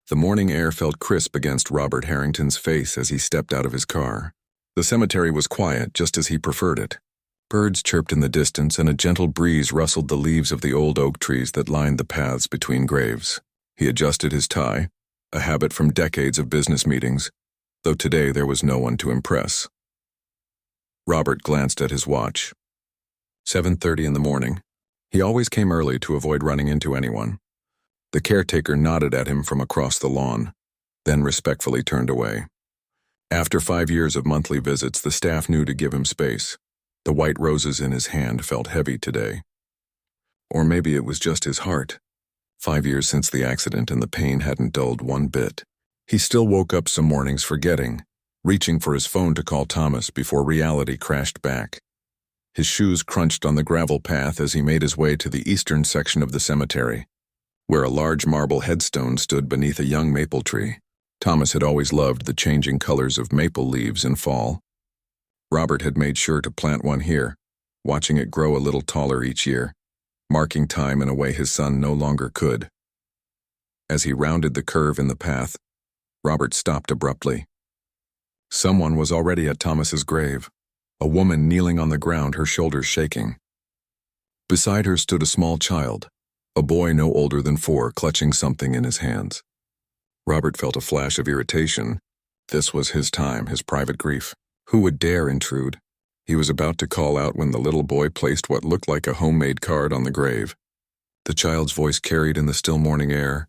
The morning air felt crisp against Robert Harrington's face as he stepped out of his car. The cemetery was quiet, just as he preferred it. Birds chirped in the distance, and a gentle breeze rustled the leaves of the old oak trees that lined the paths between graves. He adjusted his tie, a habit from decades of business meetings, though today there was no one to impress. Robert glanced at his watch. 7:30 in the morning. He always came early to avoid running into anyone. The caretaker nodded at him from across the lawn, then respectfully turned away. After 5 years of monthly visits, the staff knew to give him space. The white roses in his hand felt heavy today. Or maybe it was just his heart. 5 years since the accident, and the pain hadn't dulled one bit. He still woke up some mornings forgetting, reaching for his phone to call Thomas before reality crashed back. His shoes crunched on the gravel path as he made his way to the eastern section of the cemetery, where a large marble headstone stood beneath a young maple tree. Thomas had always loved the changing colors of maple leaves in fall. Robert had made sure to plant one here, watching it grow a little taller each year, marking time in a way his son no longer could. As he rounded the curve in the path, Robert stopped abruptly. Someone was already at Thomas's grave, a woman kneeling on the ground, her shoulders shaking. Beside her stood a small child, a boy no older than 4, clutching something in his hands. Robert felt a flash of irritation. This was his time, his private grief. Who would dare intrude? He was about to call out when the little boy placed what looked like a homemade card on the grave. The child's voice carried in the still morning air.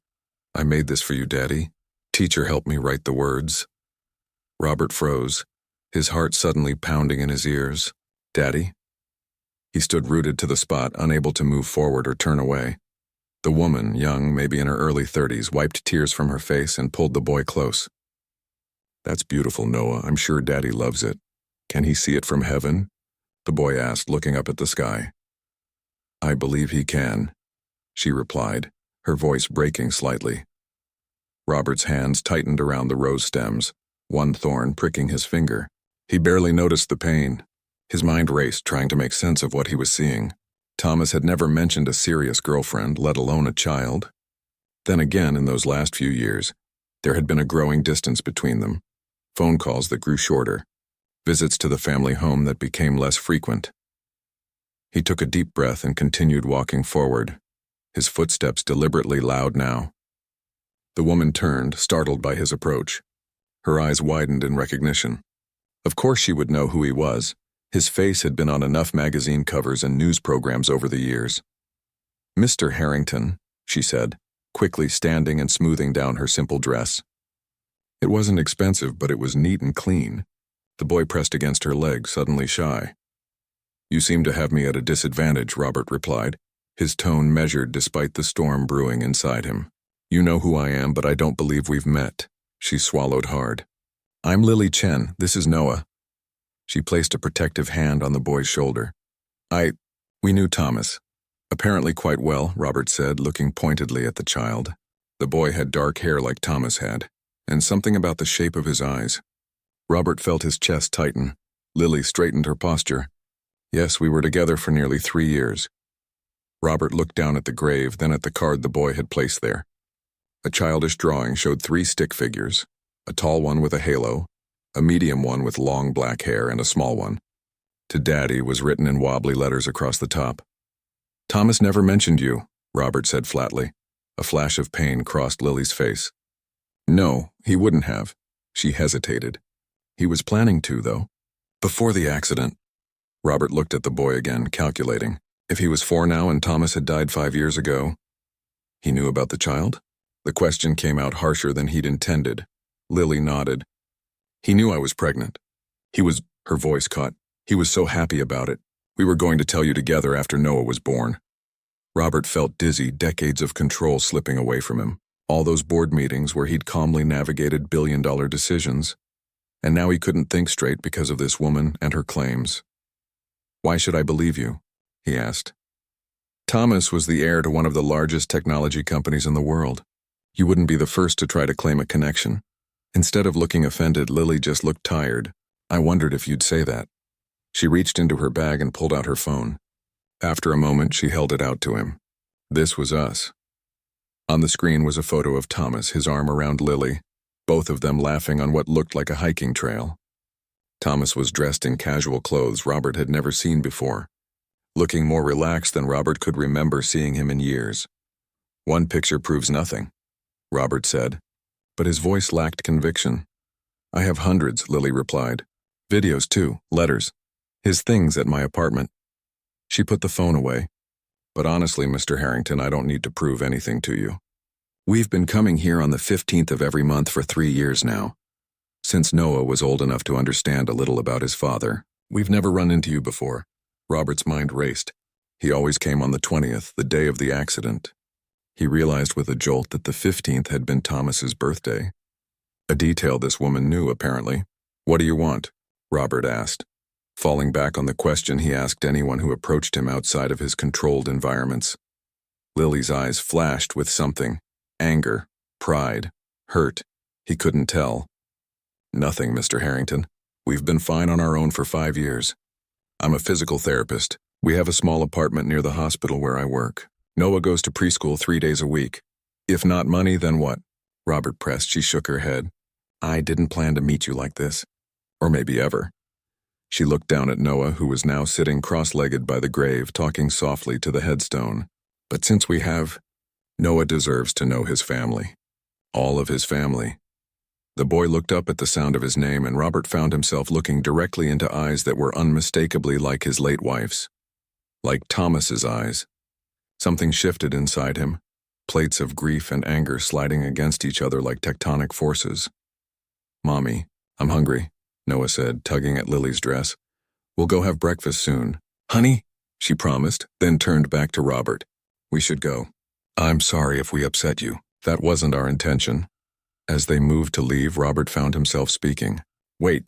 "I made this for you, Daddy. Teacher helped me write the words." Robert froze, his heart suddenly pounding in his ears. "Daddy?" He stood rooted to the spot, unable to move forward or turn away. The woman, young, maybe in her early 30s, wiped tears from her face and pulled the boy close. "That's beautiful, Noah. I'm sure Daddy loves it. Can he see it from heaven?" the boy asked, looking up at the sky. "I believe he can," she replied, her voice breaking slightly. Robert's hands tightened around the rose stems, one thorn pricking his finger. He barely noticed the pain. His mind raced, trying to make sense of what he was seeing. Thomas had never mentioned a serious girlfriend, let alone a child. Then again, in those last few years, there had been a growing distance between them. Phone calls that grew shorter, visits to the family home that became less frequent. He took a deep breath and continued walking forward, his footsteps deliberately loud now. The woman turned, startled by his approach. Her eyes widened in recognition. Of course she would know who he was. His face had been on enough magazine covers and news programs over the years. "Mr. Harrington," she said, quickly standing and smoothing down her simple dress. It wasn't expensive, but it was neat and clean. The boy pressed against her leg, suddenly shy. "You seem to have me at a disadvantage," Robert replied, his tone measured despite the storm brewing inside him. "You know who I am, but I don't believe we've met." She swallowed hard. "I'm Lily Chen. This is Noah." She placed a protective hand on the boy's shoulder. We knew Thomas. Apparently quite well," Robert said, looking pointedly at the child. The boy had dark hair like Thomas had, and something about the shape of his eyes. Robert felt his chest tighten. Lily straightened her posture. "Yes, we were together for nearly 3 years." Robert looked down at the grave, then at the card the boy had placed there. A childish drawing showed 3 stick figures, a tall one with a halo, a medium one with long black hair, and a small one. "To Daddy" was written in wobbly letters across the top. "Thomas never mentioned you," Robert said flatly. A flash of pain crossed Lily's face. "No, he wouldn't have." She hesitated. "He was planning to, though. Before the accident." Robert looked at the boy again, calculating. If he was 4 now and Thomas had died 5 years ago, he knew about the child? The question came out harsher than he'd intended. Lily nodded. "He knew I was pregnant. Her voice caught. "He was so happy about it. We were going to tell you together after Noah was born." Robert felt dizzy, decades of control slipping away from him. All those board meetings where he'd calmly navigated billion-dollar decisions. And now he couldn't think straight because of this woman and her claims. "Why should I believe you?" he asked. "Thomas was the heir to one of the largest technology companies in the world. You wouldn't be the first to try to claim a connection." Instead of looking offended, Lily just looked tired. "I wondered if you'd say that." She reached into her bag and pulled out her phone. After a moment, she held it out to him. "This was us." On the screen was a photo of Thomas, his arm around Lily, both of them laughing on what looked like a hiking trail. Thomas was dressed in casual clothes Robert had never seen before, looking more relaxed than Robert could remember seeing him in years. "One picture proves nothing," Robert said, but his voice lacked conviction. "I have hundreds," Lily replied. "Videos too, letters. His things at my apartment." She put the phone away. "But honestly, Mr. Harrington, I don't need to prove anything to you. We've been coming here on the 15th of every month for 3 years now. Since Noah was old enough to understand a little about his father, we've never run into you before." Robert's mind raced. He always came on the 20th, the day of the accident. He realized with a jolt that the 15th had been Thomas's birthday. A detail this woman knew, apparently. "What do you want?" Robert asked, falling back on the question he asked anyone who approached him outside of his controlled environments. Lily's eyes flashed with something. Anger, pride, hurt. He couldn't tell. "Nothing, Mr. Harrington. We've been fine on our own for 5 years. I'm a physical therapist. We have a small apartment near the hospital where I work. Noah goes to preschool 3 days a week. If not money, then what?" Robert pressed. She shook her head. "I didn't plan to meet you like this. Or maybe ever." She looked down at Noah, who was now sitting cross-legged by the grave, talking softly to the headstone. "But since we have, Noah deserves to know his family. All of his family." The boy looked up at the sound of his name, and Robert found himself looking directly into eyes that were unmistakably like his late wife's. Like Thomas's eyes. Something shifted inside him, plates of grief and anger sliding against each other like tectonic forces. "Mommy, I'm hungry," Noah said, tugging at Lily's dress. "We'll go have breakfast soon." "Honey," she promised, then turned back to Robert. "We should go. I'm sorry if we upset you. That wasn't our intention." As they moved to leave, Robert found himself speaking. "Wait."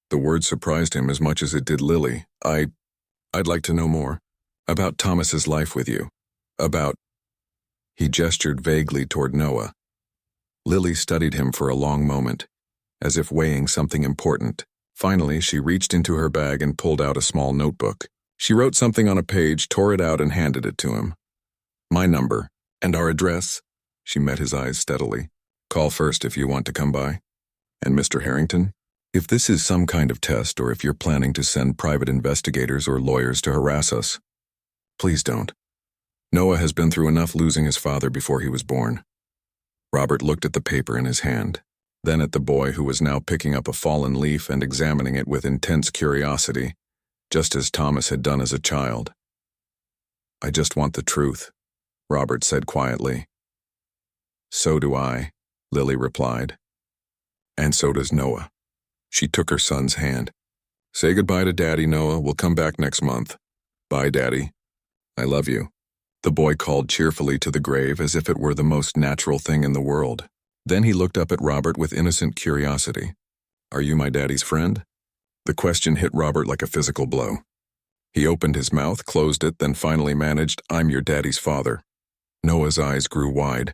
The word surprised him as much as it did Lily. I'd like to know more. About Thomas's life with you. About..." He gestured vaguely toward Noah. Lily studied him for a long moment, as if weighing something important. Finally, she reached into her bag and pulled out a small notebook. She wrote something on a page, tore it out, and handed it to him. "My number. And our address." She met his eyes steadily. "Call first if you want to come by. And Mr. Harrington, if this is some kind of test or if you're planning to send private investigators or lawyers to harass us, please don't. Noah has been through enough losing his father before he was born." Robert looked at the paper in his hand, then at the boy who was now picking up a fallen leaf and examining it with intense curiosity, just as Thomas had done as a child. "I just want the truth," Robert said quietly. "So do I," Lily replied. "And so does Noah." She took her son's hand. "Say goodbye to Daddy, Noah. We'll come back next month. Bye, Daddy. I love you." The boy called cheerfully to the grave as if it were the most natural thing in the world. Then he looked up at Robert with innocent curiosity. "Are you my daddy's friend?" The question hit Robert like a physical blow. He opened his mouth, closed it, then finally managed, "I'm your daddy's father." Noah's eyes grew wide.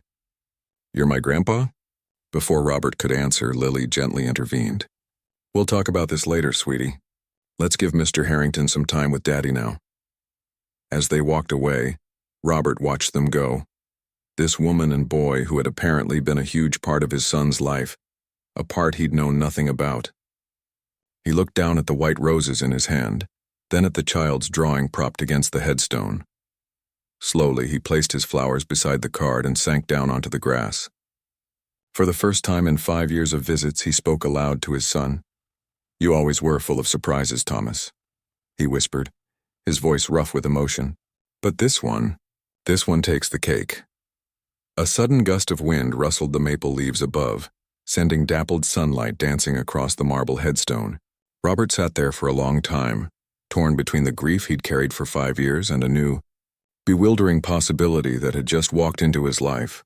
"You're my grandpa?" Before Robert could answer, Lily gently intervened. "We'll talk about this later, sweetie. Let's give Mr. Harrington some time with Daddy now." As they walked away, Robert watched them go. This woman and boy who had apparently been a huge part of his son's life, a part he'd known nothing about. He looked down at the white roses in his hand, then at the child's drawing propped against the headstone. Slowly, he placed his flowers beside the card and sank down onto the grass. For the first time in 5 years of visits, he spoke aloud to his son. "You always were full of surprises, Thomas," he whispered, his voice rough with emotion. "But this one takes the cake." A sudden gust of wind rustled the maple leaves above, sending dappled sunlight dancing across the marble headstone. Robert sat there for a long time, torn between the grief he'd carried for 5 years and a new, bewildering possibility that had just walked into his life.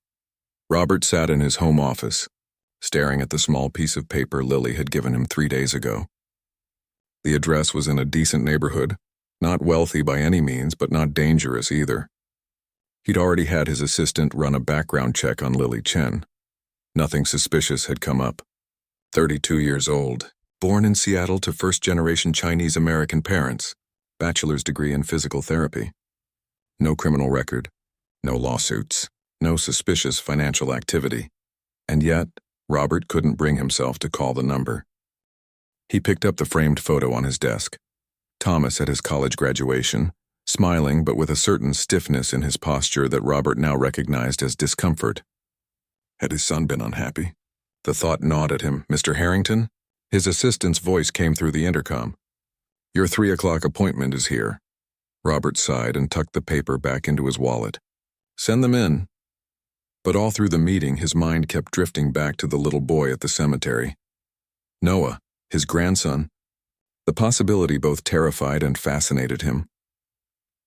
Robert sat in his home office, staring at the small piece of paper Lily had given him 3 days ago. The address was in a decent neighborhood, not wealthy by any means, but not dangerous either. He'd already had his assistant run a background check on Lily Chen. Nothing suspicious had come up. 32 years old, born in Seattle to first-generation Chinese-American parents, bachelor's degree in physical therapy. No criminal record, no lawsuits, no suspicious financial activity. And yet, Robert couldn't bring himself to call the number. He picked up the framed photo on his desk. Thomas at his college graduation, smiling but with a certain stiffness in his posture that Robert now recognized as discomfort. Had his son been unhappy? The thought gnawed at him. "Mr. Harrington?" His assistant's voice came through the intercom. "Your 3 o'clock appointment is here." Robert sighed and tucked the paper back into his wallet. "Send them in." But all through the meeting, his mind kept drifting back to the little boy at the cemetery. Noah, his grandson. The possibility both terrified and fascinated him.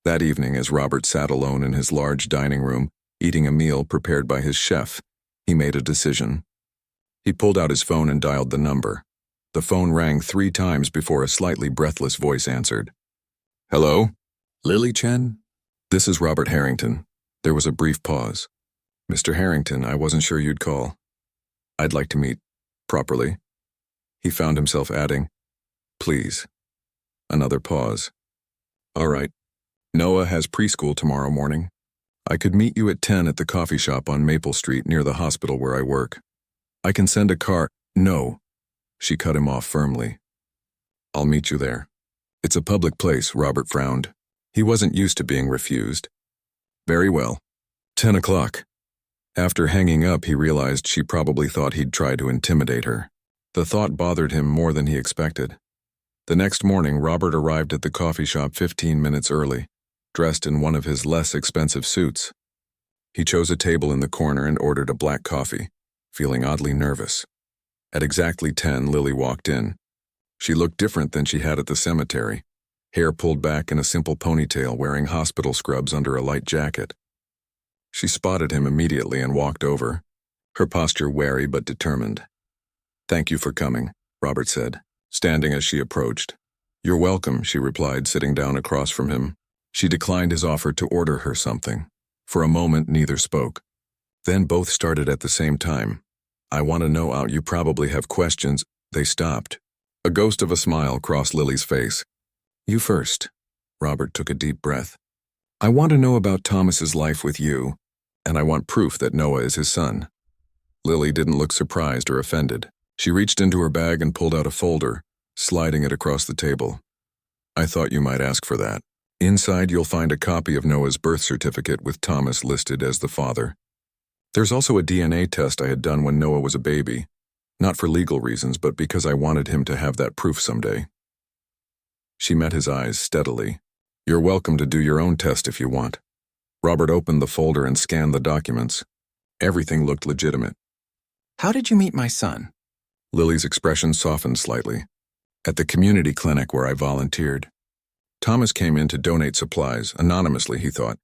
That evening, as Robert sat alone in his large dining room, eating a meal prepared by his chef, he made a decision. He pulled out his phone and dialed the number. The phone rang 3 times before a slightly breathless voice answered. "Hello? Lily Chen? This is Robert Harrington." There was a brief pause. "Mr. Harrington, I wasn't sure you'd call. I'd like to meet properly." He found himself adding, "Please." Another pause. "All right. Noah has preschool tomorrow morning. I could meet you at 10 at the coffee shop on Maple Street near the hospital where I work. I can send a car." "No." She cut him off firmly. "I'll meet you there." "It's a public place," Robert frowned. He wasn't used to being refused. "Very well. 10 o'clock. After hanging up, he realized she probably thought he'd try to intimidate her. The thought bothered him more than he expected. The next morning, Robert arrived at the coffee shop 15 minutes early, dressed in one of his less expensive suits. He chose a table in the corner and ordered a black coffee, feeling oddly nervous. At exactly 10, Lily walked in. She looked different than she had at the cemetery, hair pulled back in a simple ponytail, wearing hospital scrubs under a light jacket. She spotted him immediately and walked over, her posture wary but determined. "Thank you for coming," Robert said, standing as she approached. "You're welcome," she replied, sitting down across from him. She declined his offer to order her something. For a moment, neither spoke. Then both started at the same time. "I want to know, you probably have questions." They stopped. A ghost of a smile crossed Lily's face. "You first." Robert took a deep breath. "I want to know about Thomas's life with you, and I want proof that Noah is his son." Lily didn't look surprised or offended. She reached into her bag and pulled out a folder, sliding it across the table. "I thought you might ask for that. Inside, you'll find a copy of Noah's birth certificate with Thomas listed as the father. There's also a DNA test I had done when Noah was a baby, not for legal reasons, but because I wanted him to have that proof someday." She met his eyes steadily. "You're welcome to do your own test if you want." Robert opened the folder and scanned the documents. Everything looked legitimate. "How did you meet my son?" Lily's expression softened slightly. "At the community clinic where I volunteered. Thomas came in to donate supplies, anonymously, he thought.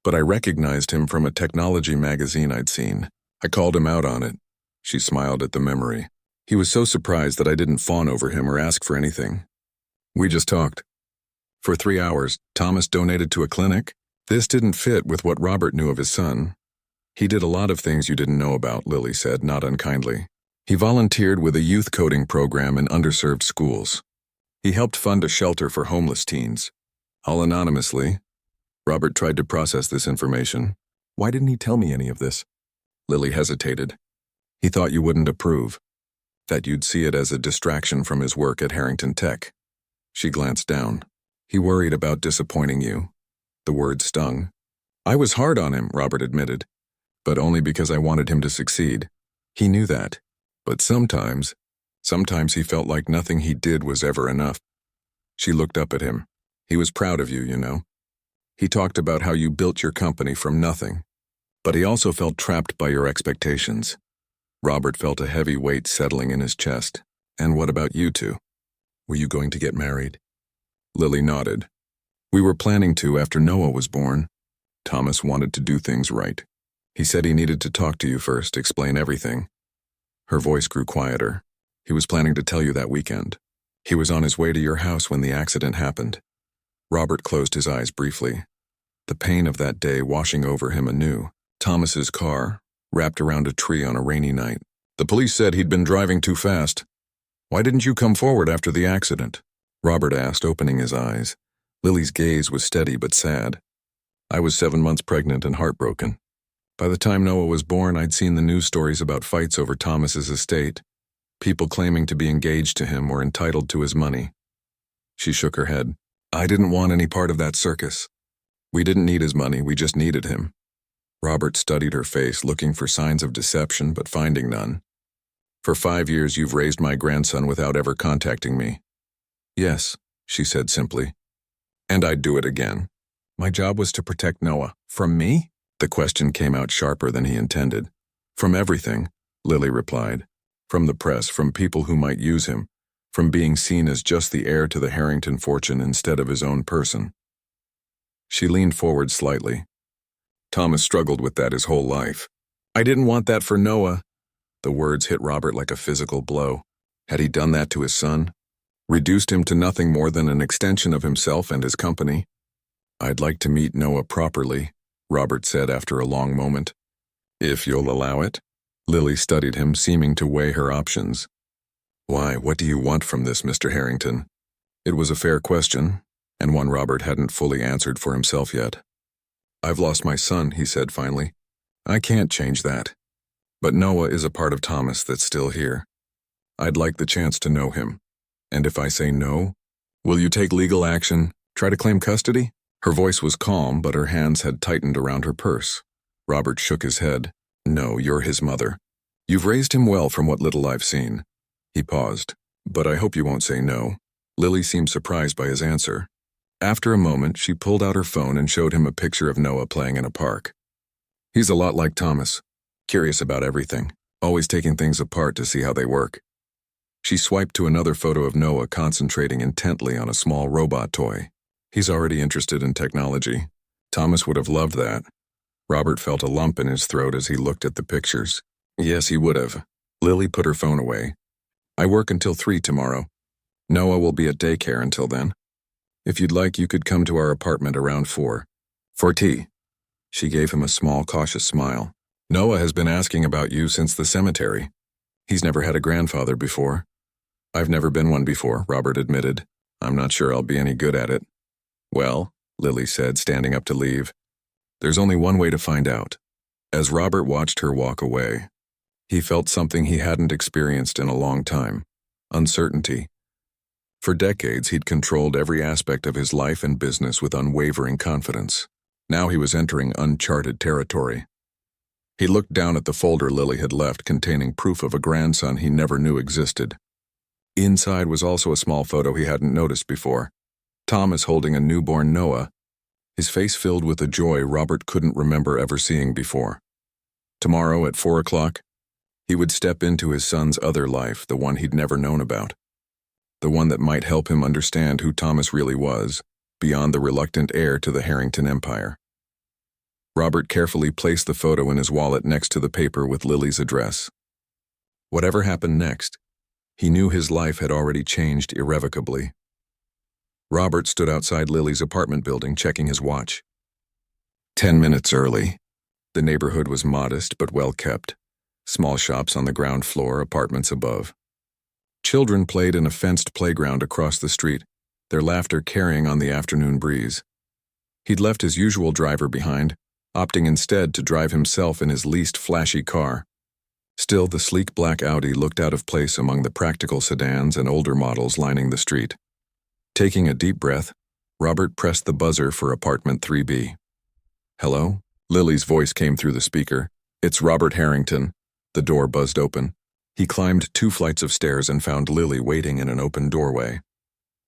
But I recognized him from a technology magazine I'd seen. I called him out on it." She smiled at the memory. "He was so surprised that I didn't fawn over him or ask for anything. We just talked. For 3 hours, Thomas donated to a clinic. This didn't fit with what Robert knew of his son. He did a lot of things you didn't know about," Lily said, not unkindly. "He volunteered with a youth coding program in underserved schools. He helped fund a shelter for homeless teens. All anonymously." Robert tried to process this information. "Why didn't he tell me any of this?" Lily hesitated. "He thought you wouldn't approve. That you'd see it as a distraction from his work at Harrington Tech." She glanced down. "He worried about disappointing you." The word stung. "I was hard on him," Robert admitted, "but only because I wanted him to succeed. He knew that. But sometimes he felt like nothing he did was ever enough." She looked up at him. "He was proud of you, you know. He talked about how you built your company from nothing. But he also felt trapped by your expectations." Robert felt a heavy weight settling in his chest. "And what about you two? Were you going to get married?" Lily nodded. "We were planning to after Noah was born. Thomas wanted to do things right. He said he needed to talk to you first, explain everything." Her voice grew quieter. "He was planning to tell you that weekend. He was on his way to your house when the accident happened." Robert closed his eyes briefly. The pain of that day washing over him anew. Thomas's car, wrapped around a tree on a rainy night. "The police said he'd been driving too fast. Why didn't you come forward after the accident?" Robert asked, opening his eyes. Lily's gaze was steady but sad. "I was 7 months pregnant and heartbroken. By the time Noah was born, I'd seen the news stories about fights over Thomas's estate, people claiming to be engaged to him or entitled to his money. She shook her head. I didn't want any part of that circus. We didn't need his money, we just needed him. Robert studied her face, looking for signs of deception, but finding none. For 5 years, you've raised my grandson without ever contacting me. Yes, she said simply. And I'd do it again. My job was to protect Noah. From me? The question came out sharper than he intended. From everything, Lily replied. From the press, from people who might use him, from being seen as just the heir to the Harrington fortune instead of his own person. She leaned forward slightly. Thomas struggled with that his whole life. I didn't want that for Noah. The words hit Robert like a physical blow. Had he done that to his son? Reduced him to nothing more than an extension of himself and his company? I'd like to meet Noah properly, Robert said after a long moment. If you'll allow it? Lily studied him, seeming to weigh her options. Why, what do you want from this, Mr. Harrington? It was a fair question, and one Robert hadn't fully answered for himself yet. I've lost my son, he said finally. I can't change that. But Noah is a part of Thomas that's still here. I'd like the chance to know him. And if I say no, will you take legal action, try to claim custody? Her voice was calm, but her hands had tightened around her purse. Robert shook his head. No, you're his mother. You've raised him well from what little I've seen. He paused. But I hope you won't say no. Lily seemed surprised by his answer. After a moment, she pulled out her phone and showed him a picture of Noah playing in a park. He's a lot like Thomas, curious about everything, always taking things apart to see how they work. She swiped to another photo of Noah concentrating intently on a small robot toy. He's already interested in technology. Thomas would have loved that. Robert felt a lump in his throat as he looked at the pictures. Yes, he would have. Lily put her phone away. I work until 3 tomorrow. Noah will be at daycare until then. If you'd like, you could come to our apartment around 4. For tea. She gave him a small, cautious smile. Noah has been asking about you since the cemetery. He's never had a grandfather before. I've never been one before, Robert admitted. I'm not sure I'll be any good at it. Well, Lily said, standing up to leave. There's only one way to find out. As Robert watched her walk away, he felt something he hadn't experienced in a long time. Uncertainty. For decades, he'd controlled every aspect of his life and business with unwavering confidence. Now he was entering uncharted territory. He looked down at the folder Lily had left containing proof of a grandson he never knew existed. Inside was also a small photo he hadn't noticed before. Thomas holding a newborn Noah, his face filled with a joy Robert couldn't remember ever seeing before. Tomorrow at 4 o'clock, he would step into his son's other life, the one he'd never known about. The one that might help him understand who Thomas really was, beyond the reluctant heir to the Harrington empire. Robert carefully placed the photo in his wallet next to the paper with Lily's address. Whatever happened next, he knew his life had already changed irrevocably. Robert stood outside Lily's apartment building, checking his watch. 10 minutes early. The neighborhood was modest but well kept. Small shops on the ground floor, apartments above. Children played in a fenced playground across the street, their laughter carrying on the afternoon breeze. He'd left his usual driver behind, opting instead to drive himself in his least flashy car. Still, the sleek black Audi looked out of place among the practical sedans and older models lining the street. Taking a deep breath, Robert pressed the buzzer for apartment 3B. Hello? Lily's voice came through the speaker. It's Robert Harrington. The door buzzed open. He climbed 2 flights of stairs and found Lily waiting in an open doorway.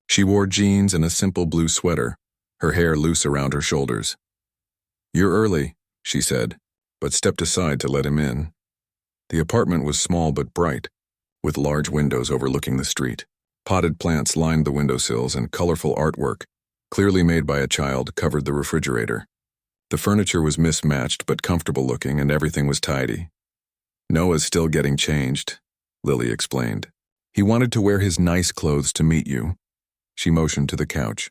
She wore jeans and a simple blue sweater, her hair loose around her shoulders. You're early, she said, but stepped aside to let him in. The apartment was small but bright, with large windows overlooking the street. Potted plants lined the windowsills and colorful artwork, clearly made by a child, covered the refrigerator. The furniture was mismatched but comfortable looking and everything was tidy. Noah's still getting changed, Lily explained. He wanted to wear his nice clothes to meet you. She motioned to the couch.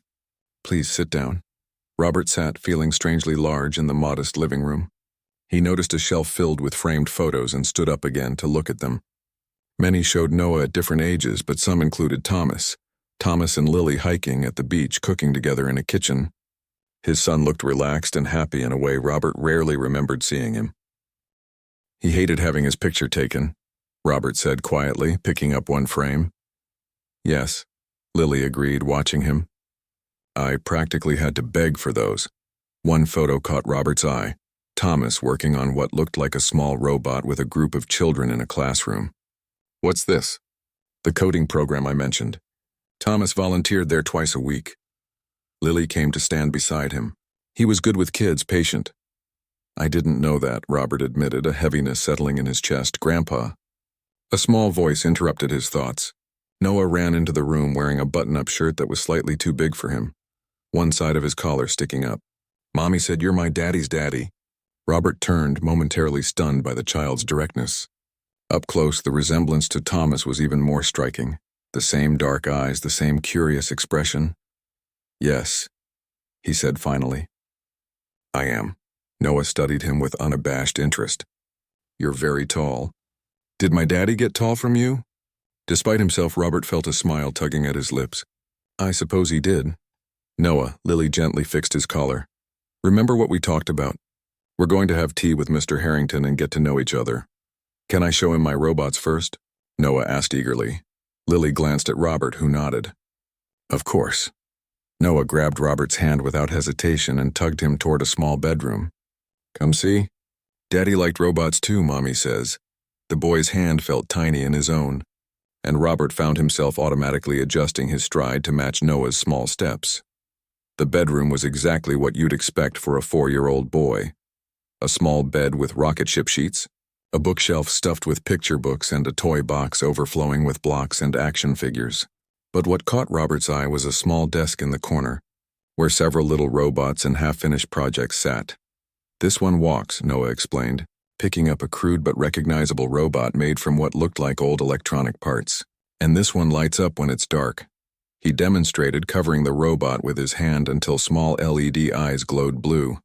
Please sit down. Robert sat, feeling strangely large in the modest living room. He noticed a shelf filled with framed photos and stood up again to look at them. Many showed Noah at different ages, but some included Thomas and Lily hiking at the beach, cooking together in a kitchen. His son looked relaxed and happy in a way Robert rarely remembered seeing him. He hated having his picture taken, Robert said quietly, picking up one frame. Yes, Lily agreed, watching him. I practically had to beg for those. One photo caught Robert's eye. Thomas working on what looked like a small robot with a group of children in a classroom. What's this? The coding program I mentioned. Thomas volunteered there twice a week. Lily came to stand beside him. He was good with kids, patient. I didn't know that, Robert admitted, a heaviness settling in his chest. Grandpa. A small voice interrupted his thoughts. Noah ran into the room wearing a button-up shirt that was slightly too big for him, one side of his collar sticking up. Mommy said you're my daddy's daddy. Robert turned, momentarily stunned by the child's directness. Up close, the resemblance to Thomas was even more striking. The same dark eyes, the same curious expression. Yes, he said finally. I am. Noah studied him with unabashed interest. You're very tall. Did my daddy get tall from you? Despite himself, Robert felt a smile tugging at his lips. I suppose he did. Noah, Lily gently fixed his collar. Remember what we talked about? We're going to have tea with Mr. Harrington and get to know each other. Can I show him my robots first? Noah asked eagerly. Lily glanced at Robert, who nodded. Of course. Noah grabbed Robert's hand without hesitation and tugged him toward a small bedroom. Come see? Daddy liked robots too, Mommy says. The boy's hand felt tiny in his own, and Robert found himself automatically adjusting his stride to match Noah's small steps. The bedroom was exactly what you'd expect for a 4-year-old boy. A small bed with rocket ship sheets, a bookshelf stuffed with picture books, and a toy box overflowing with blocks and action figures. But what caught Robert's eye was a small desk in the corner, where several little robots and half-finished projects sat. This one walks, Noah explained, picking up a crude but recognizable robot made from what looked like old electronic parts. And this one lights up when it's dark. He demonstrated, covering the robot with his hand until small LED eyes glowed blue.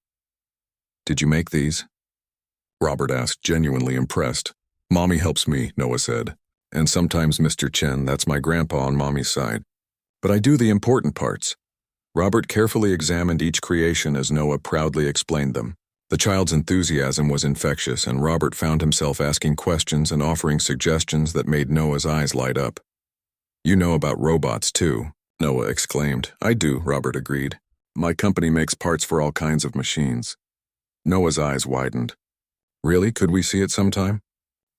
Did you make these? Robert asked, genuinely impressed. Mommy helps me, Noah said. And sometimes Mr. Chen, that's my grandpa on Mommy's side. But I do the important parts. Robert carefully examined each creation as Noah proudly explained them. The child's enthusiasm was infectious, and Robert found himself asking questions and offering suggestions that made Noah's eyes light up. You know about robots, too, Noah exclaimed. I do, Robert agreed. My company makes parts for all kinds of machines. Noah's eyes widened. Really? Could we see it sometime?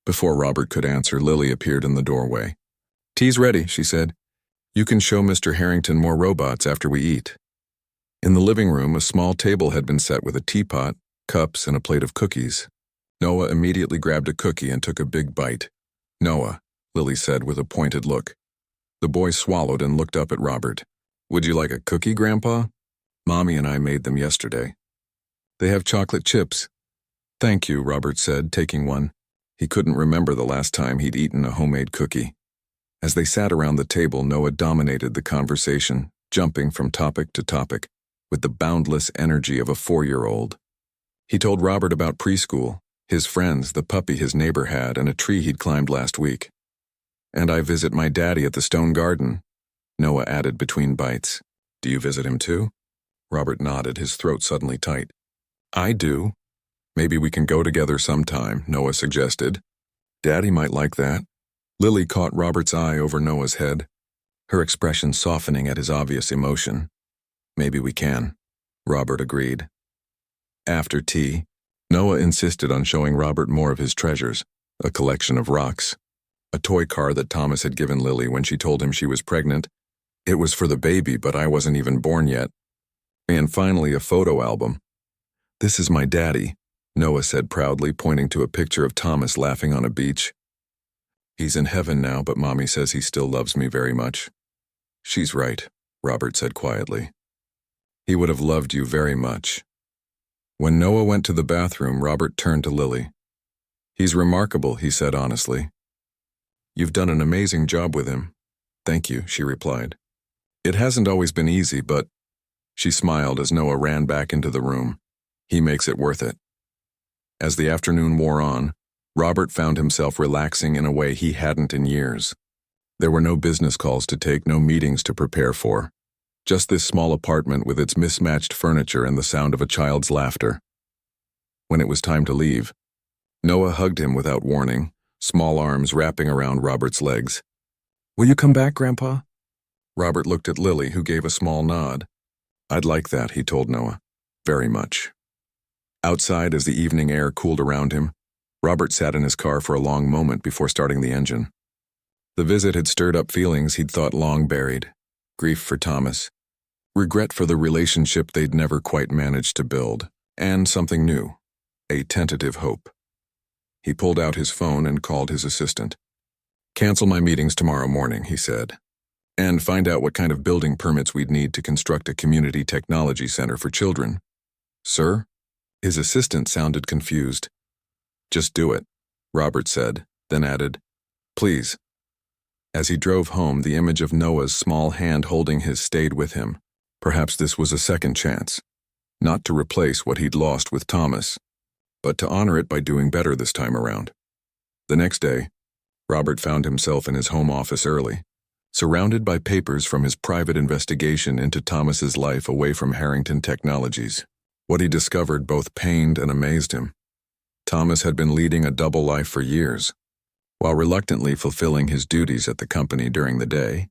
Before Robert could answer, Lily appeared in the doorway. Tea's ready, she said. You can show Mr. Harrington more robots after we eat. In the living room, a small table had been set with a teapot, cups, and a plate of cookies. Noah immediately grabbed a cookie and took a big bite. Noah, Lily said with a pointed look. The boy swallowed and looked up at Robert. Would you like a cookie, Grandpa? Mommy and I made them yesterday. They have chocolate chips. Thank you, Robert said, taking one. He couldn't remember the last time he'd eaten a homemade cookie. As they sat around the table, Noah dominated the conversation, jumping from topic to topic, with the boundless energy of a 4-year-old. He told Robert about preschool, his friends, the puppy his neighbor had, and a tree he'd climbed last week. And I visit my daddy at the stone garden, Noah added between bites. Do you visit him too? Robert nodded, his throat suddenly tight. I do. Maybe we can go together sometime, Noah suggested. Daddy might like that. Lily caught Robert's eye over Noah's head, her expression softening at his obvious emotion. Maybe we can, Robert agreed. After tea, Noah insisted on showing Robert more of his treasures, a collection of rocks, a toy car that Thomas had given Lily when she told him she was pregnant. It was for the baby, but I wasn't even born yet. And finally, a photo album. This is my daddy, Noah said proudly, pointing to a picture of Thomas laughing on a beach. He's in heaven now, but Mommy says he still loves me very much. She's right, Robert said quietly. He would have loved you very much. When Noah went to the bathroom, Robert turned to Lily. He's remarkable, he said honestly. You've done an amazing job with him. Thank you, she replied. It hasn't always been easy, but... She smiled as Noah ran back into the room. He makes it worth it. As the afternoon wore on, Robert found himself relaxing in a way he hadn't in years. There were no business calls to take, no meetings to prepare for. Just this small apartment with its mismatched furniture and the sound of a child's laughter. When it was time to leave, Noah hugged him without warning, small arms wrapping around Robert's legs. "Will you come back, Grandpa?" Robert looked at Lily, who gave a small nod. "I'd like that," he told Noah. "Very much." Outside, as the evening air cooled around him, Robert sat in his car for a long moment before starting the engine. The visit had stirred up feelings he'd thought long buried. Grief for Thomas, regret for the relationship they'd never quite managed to build, and something new, a tentative hope. He pulled out his phone and called his assistant. "Cancel my meetings tomorrow morning," he said, "and find out what kind of building permits we'd need to construct a community technology center for children." "Sir?" His assistant sounded confused. "Just do it," Robert said, then added, "Please." As he drove home, the image of Noah's small hand holding his stayed with him. Perhaps this was a second chance, not to replace what he'd lost with Thomas, but to honor it by doing better this time around. The next day, Robert found himself in his home office early, surrounded by papers from his private investigation into Thomas's life away from Harrington Technologies. What he discovered both pained and amazed him. Thomas had been leading a double life for years. While reluctantly fulfilling his duties at the company during the day,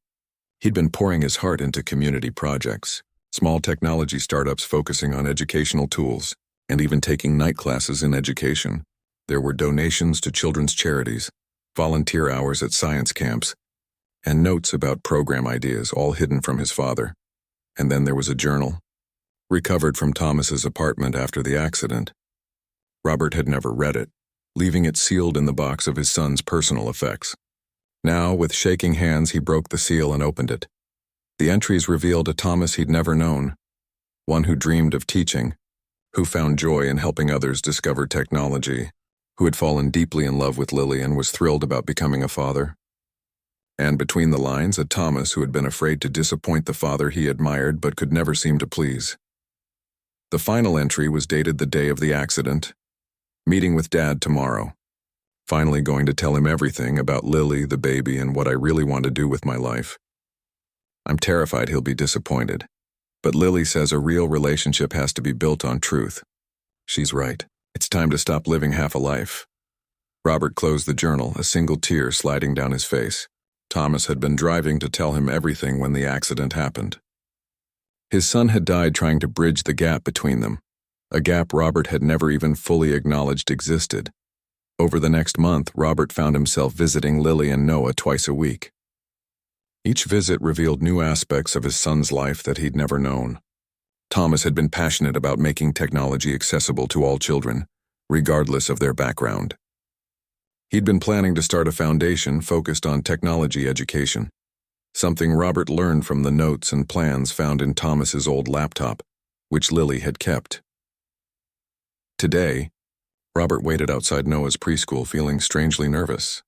he'd been pouring his heart into community projects, small technology startups focusing on educational tools, and even taking night classes in education. There were donations to children's charities, volunteer hours at science camps, and notes about program ideas, all hidden from his father. And then there was a journal, recovered from Thomas's apartment after the accident. Robert had never read it, leaving it sealed in the box of his son's personal effects. Now, with shaking hands, he broke the seal and opened it. The entries revealed a Thomas he'd never known, one who dreamed of teaching, who found joy in helping others discover technology, who had fallen deeply in love with Lily and was thrilled about becoming a father. And between the lines, a Thomas who had been afraid to disappoint the father he admired but could never seem to please. The final entry was dated the day of the accident. "Meeting with Dad tomorrow. Finally going to tell him everything about Lily, the baby, and what I really want to do with my life. I'm terrified he'll be disappointed. But Lily says a real relationship has to be built on truth. She's right. It's time to stop living half a life." Robert closed the journal, a single tear sliding down his face. Thomas had been driving to tell him everything when the accident happened. His son had died trying to bridge the gap between them, a gap Robert had never even fully acknowledged existed. Over the next month, Robert found himself visiting Lily and Noah twice a week. Each visit revealed new aspects of his son's life that he'd never known. Thomas had been passionate about making technology accessible to all children, regardless of their background. He'd been planning to start a foundation focused on technology education, something Robert learned from the notes and plans found in Thomas's old laptop, which Lily had kept. Today, Robert waited outside Noah's preschool feeling strangely nervous.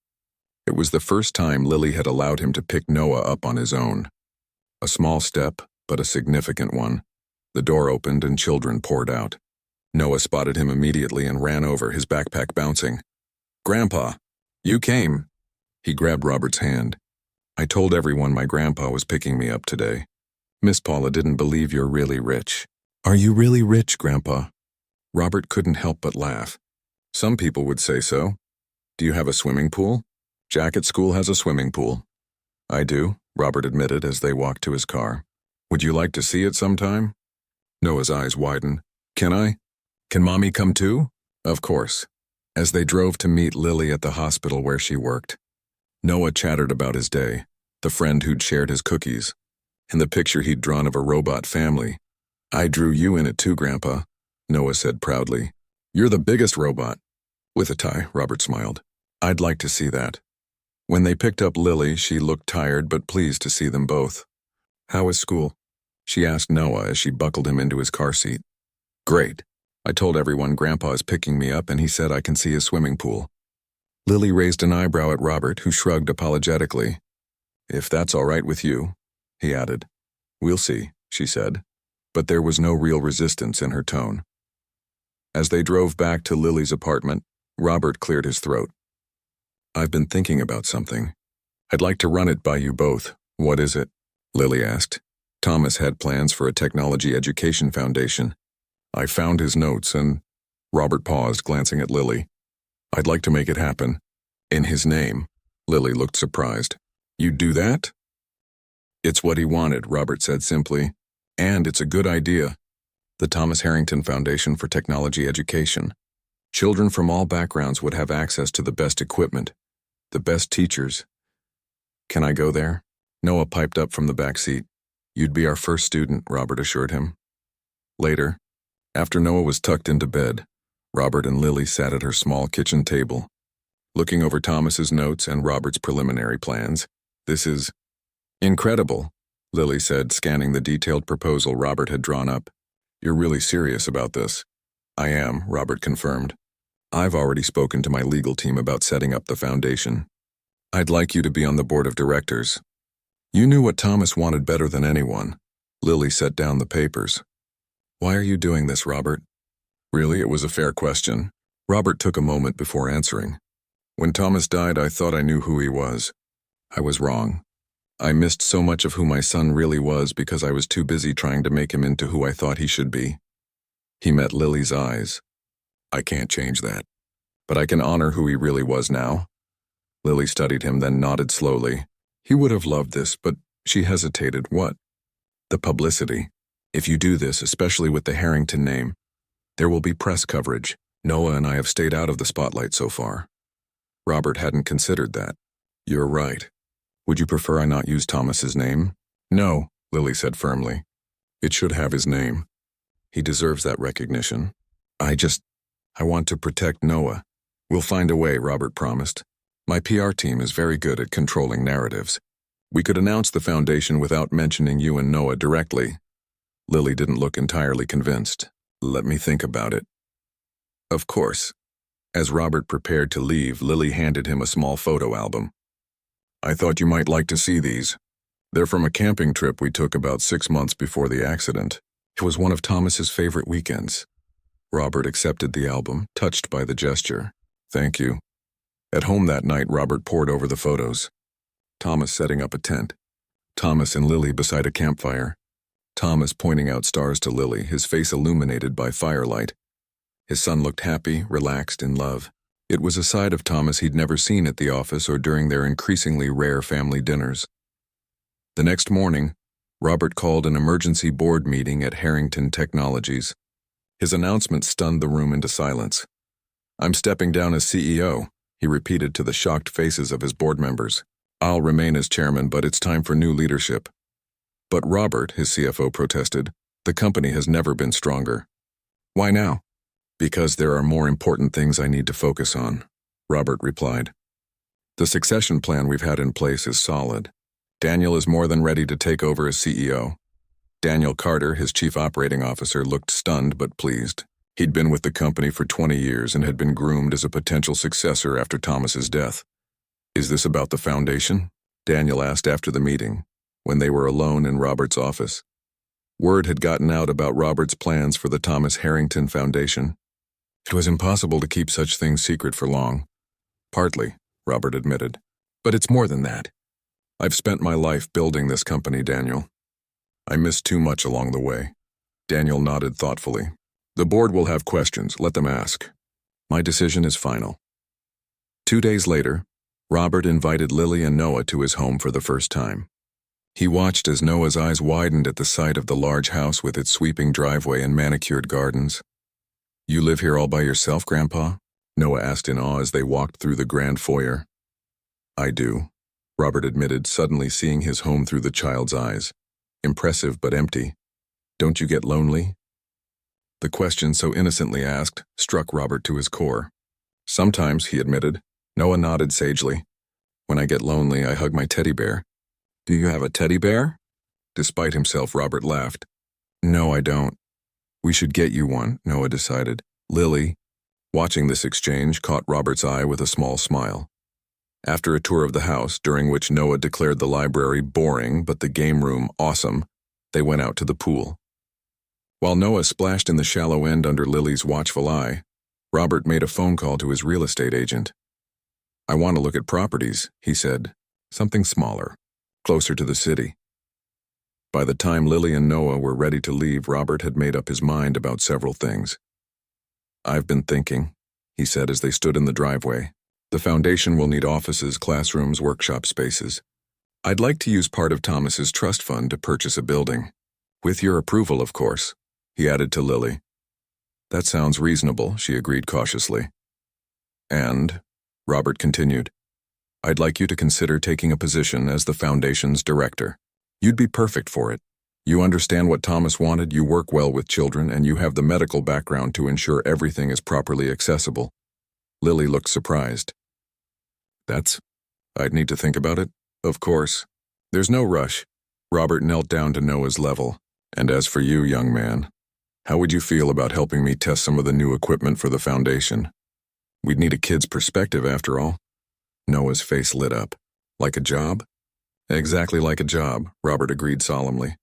It was the first time Lily had allowed him to pick Noah up on his own. A small step, but a significant one. The door opened and children poured out. Noah spotted him immediately and ran over, his backpack bouncing. "Grandpa, you came." He grabbed Robert's hand. "I told everyone my grandpa was picking me up today. Miss Paula didn't believe you're really rich." "Are you really rich, Grandpa?" Robert couldn't help but laugh. "Some people would say so. Do you have a swimming pool?" "Jack at school has a swimming pool." "I do," Robert admitted as they walked to his car. "Would you like to see it sometime?" Noah's eyes widened. "Can I? Can Mommy come too?" "Of course." As they drove to meet Lily at the hospital where she worked, Noah chattered about his day, the friend who'd shared his cookies, and the picture he'd drawn of a robot family. "I drew you in it too, Grandpa," Noah said proudly. "You're the biggest robot." With a tie, Robert smiled. "I'd like to see that." When they picked up Lily, she looked tired but pleased to see them both. "How is school?" she asked Noah as she buckled him into his car seat. "Great. I told everyone Grandpa is picking me up and he said I can see his swimming pool." Lily raised an eyebrow at Robert, who shrugged apologetically. "If that's all right with you," he added. "We'll see," she said, but there was no real resistance in her tone. As they drove back to Lily's apartment, Robert cleared his throat. "I've been thinking about something. I'd like to run it by you both." "What is it?" Lily asked. "Thomas had plans for a technology education foundation. I found his notes and—" Robert paused, glancing at Lily. I'd like to make it happen. In his name. Lily looked surprised. You'd do that? It's what he wanted, Robert said simply. And it's a good idea. The Thomas Harrington Foundation for Technology Education. Children from all backgrounds would have access to the best equipment, the best teachers. Can I go there? Noah piped up from the back seat. You'd be our first student, Robert assured him. Later, after Noah was tucked into bed, Robert and Lily sat at her small kitchen table, looking over Thomas's notes and Robert's preliminary plans. This is incredible, Lily said, scanning the detailed proposal Robert had drawn up. You're really serious about this? I am, Robert confirmed. I've already spoken to my legal team about setting up the foundation. I'd like you to be on the board of directors. You knew what Thomas wanted better than anyone. Lily set down the papers. Why are you doing this, Robert? Really, it was a fair question. Robert took a moment before answering. When Thomas died, I thought I knew who he was. I was wrong. I missed so much of who my son really was because I was too busy trying to make him into who I thought he should be. He met Lily's eyes. I can't change that. But I can honor who he really was now. Lily studied him, then nodded slowly. He would have loved this, but she hesitated. What? The publicity. If you do this, especially with the Harrington name, there will be press coverage. Noah and I have stayed out of the spotlight so far. Robert hadn't considered that. You're right. Would you prefer I not use Thomas's name? No, Lily said firmly. It should have his name. He deserves that recognition. I want to protect Noah. We'll find a way, Robert promised. My PR team is very good at controlling narratives. We could announce the foundation without mentioning you and Noah directly. Lily didn't look entirely convinced. Let me think about it. Of course. As Robert prepared to leave, Lily handed him a small photo album. I thought you might like to see these. They're from a camping trip we took about 6 months before the accident. It was one of Thomas's favorite weekends. Robert accepted the album, touched by the gesture. Thank you. At home that night, Robert pored over the photos. Thomas setting up a tent. Thomas and Lily beside a campfire. Thomas pointing out stars to Lily, his face illuminated by firelight. His son looked happy, relaxed, in love. It was a side of Thomas he'd never seen at the office or during their increasingly rare family dinners. The next morning, Robert called an emergency board meeting at Harrington Technologies. His announcement stunned the room into silence. I'm stepping down as CEO, he repeated to the shocked faces of his board members. I'll remain as chairman, but it's time for new leadership. But Robert, his CFO protested, the company has never been stronger. Why now? Because there are more important things I need to focus on, Robert replied. The succession plan we've had in place is solid. Daniel is more than ready to take over as CEO. Daniel Carter, his chief operating officer, looked stunned but pleased. He'd been with the company for 20 years and had been groomed as a potential successor after Thomas's death. Is this about the foundation? Daniel asked after the meeting, when they were alone in Robert's office. Word had gotten out about Robert's plans for the Thomas Harrington Foundation. It was impossible to keep such things secret for long. Partly, Robert admitted. But it's more than that. I've spent my life building this company, Daniel. I missed too much along the way. Daniel nodded thoughtfully. The board will have questions. Let them ask. My decision is final. 2 days later, Robert invited Lily and Noah to his home for the first time. He watched as Noah's eyes widened at the sight of the large house with its sweeping driveway and manicured gardens. You live here all by yourself, Grandpa? Noah asked in awe as they walked through the grand foyer. I do, Robert admitted, suddenly seeing his home through the child's eyes. Impressive but empty. Don't you get lonely? The question so innocently asked struck Robert to his core. Sometimes, he admitted. Noah nodded sagely. When I get lonely, I hug my teddy bear. Do you have a teddy bear? Despite himself, Robert laughed. No, I don't. We should get you one, Noah decided. Lily, watching this exchange, caught Robert's eye with a small smile. After a tour of the house, during which Noah declared the library boring but the game room awesome, they went out to the pool. While Noah splashed in the shallow end under Lily's watchful eye, Robert made a phone call to his real estate agent. I want to look at properties, he said. Something smaller, closer to the city. By the time Lily and Noah were ready to leave, Robert had made up his mind about several things. I've been thinking. he said as they stood in the driveway. "The foundation will need offices, classrooms, workshop spaces. I'd like to use part of Thomas's trust fund to purchase a building. With your approval, of course," he added to Lily. "That sounds reasonable," she agreed cautiously. "And," Robert continued, "I'd like you to consider taking a position as the foundation's director. You'd be perfect for it. You understand what Thomas wanted, you work well with children, and you have the medical background to ensure everything is properly accessible." Lily looked surprised. I'd need to think about it, of course. There's no rush." Robert knelt down to Noah's level. "And as for you, young man, how would you feel about helping me test some of the new equipment for the foundation? We'd need a kid's perspective after all." Noah's face lit up. "Like a job?" "Exactly like a job," Robert agreed solemnly.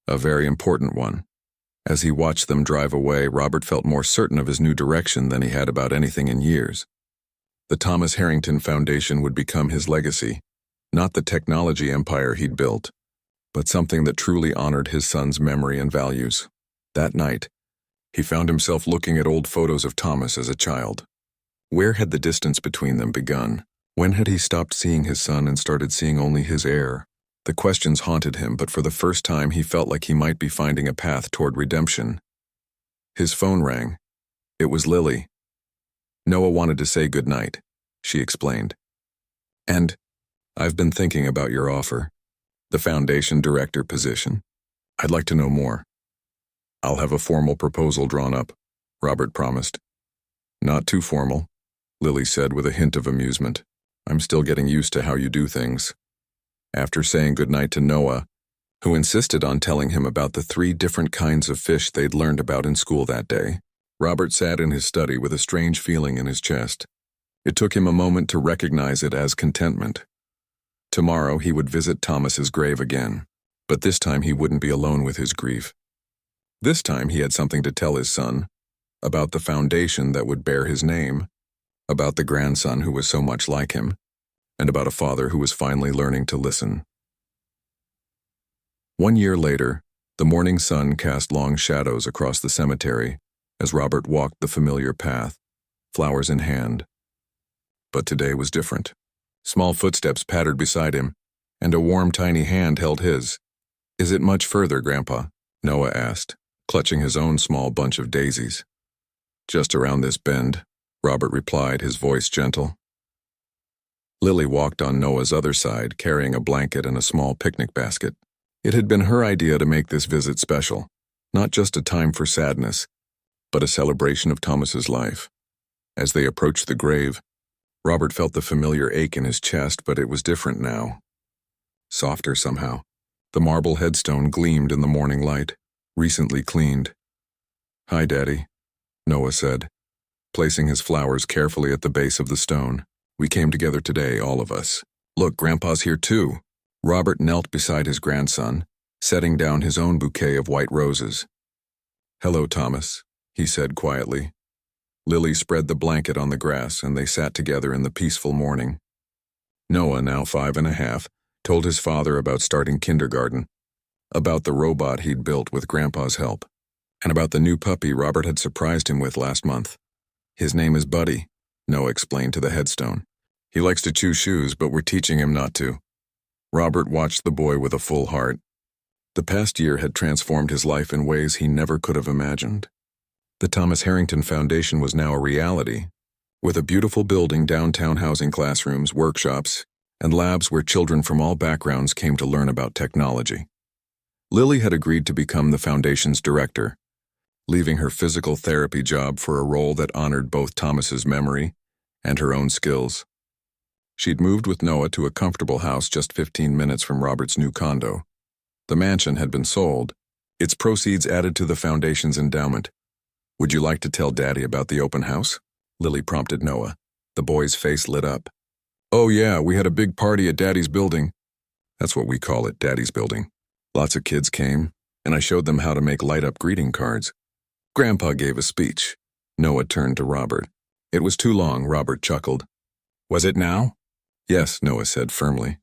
"A very important one." As he watched them drive away, Robert felt more certain of his new direction than he had about anything in years. The Thomas Harrington Foundation would become his legacy, not the technology empire he'd built, but something that truly honored his son's memory and values. That night, he found himself looking at old photos of Thomas as a child. Where had the distance between them begun? When had he stopped seeing his son and started seeing only his heir? The questions haunted him, but for the first time he felt like he might be finding a path toward redemption. His phone rang. It was Lily. "Noah wanted to say goodnight," she explained. "And I've been thinking about your offer. The foundation director position. I'd like to know more." "I'll have a formal proposal drawn up," Robert promised. "Not too formal," Lily said with a hint of amusement. "I'm still getting used to how you do things." After saying goodnight to Noah, who insisted on telling him about the 3 different kinds of fish they'd learned about in school that day, Robert sat in his study with a strange feeling in his chest. It took him a moment to recognize it as contentment. Tomorrow he would visit Thomas's grave again, but this time he wouldn't be alone with his grief. This time he had something to tell his son, about the foundation that would bear his name, about the grandson who was so much like him, and about a father who was finally learning to listen. 1 year later, the morning sun cast long shadows across the cemetery as Robert walked the familiar path, flowers in hand. But today was different. Small footsteps pattered beside him, and a warm, tiny hand held his. "Is it much further, Grandpa?" Noah asked, clutching his own small bunch of daisies. "Just around this bend," Robert replied, his voice gentle. Lily walked on Noah's other side, carrying a blanket and a small picnic basket. It had been her idea to make this visit special, not just a time for sadness, but a celebration of Thomas's life. As they approached the grave, Robert felt the familiar ache in his chest, but it was different now. Softer somehow. The marble headstone gleamed in the morning light, recently cleaned. "Hi, Daddy," Noah said, placing his flowers carefully at the base of the stone. "We came together today, all of us. Look, Grandpa's here too." Robert knelt beside his grandson, setting down his own bouquet of white roses. "Hello, Thomas," he said quietly. Lily spread the blanket on the grass, and they sat together in the peaceful morning. Noah, now 5.5, told his father about starting kindergarten, about the robot he'd built with Grandpa's help, and about the new puppy Robert had surprised him with last month. "His name is Buddy," Noah explained to the headstone. "He likes to chew shoes, but we're teaching him not to." Robert watched the boy with a full heart. The past year had transformed his life in ways he never could have imagined. The Thomas Harrington Foundation was now a reality, with a beautiful building, downtown housing classrooms, workshops, and labs where children from all backgrounds came to learn about technology. Lily had agreed to become the foundation's director, leaving her physical therapy job for a role that honored both Thomas's memory and her own skills. She'd moved with Noah to a comfortable house just 15 minutes from Robert's new condo. The mansion had been sold, its proceeds added to the foundation's endowment. "Would you like to tell Daddy about the open house?" Lily prompted Noah. The boy's face lit up. "Oh yeah, we had a big party at Daddy's building." "That's what we call it, Daddy's building. Lots of kids came, and I showed them how to make light-up greeting cards. Grandpa gave a speech." Noah turned to Robert. "It was too long," Robert chuckled. "Was it now?" "Yes," Noah said firmly.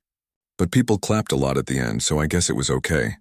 "But people clapped a lot at the end, so I guess it was okay."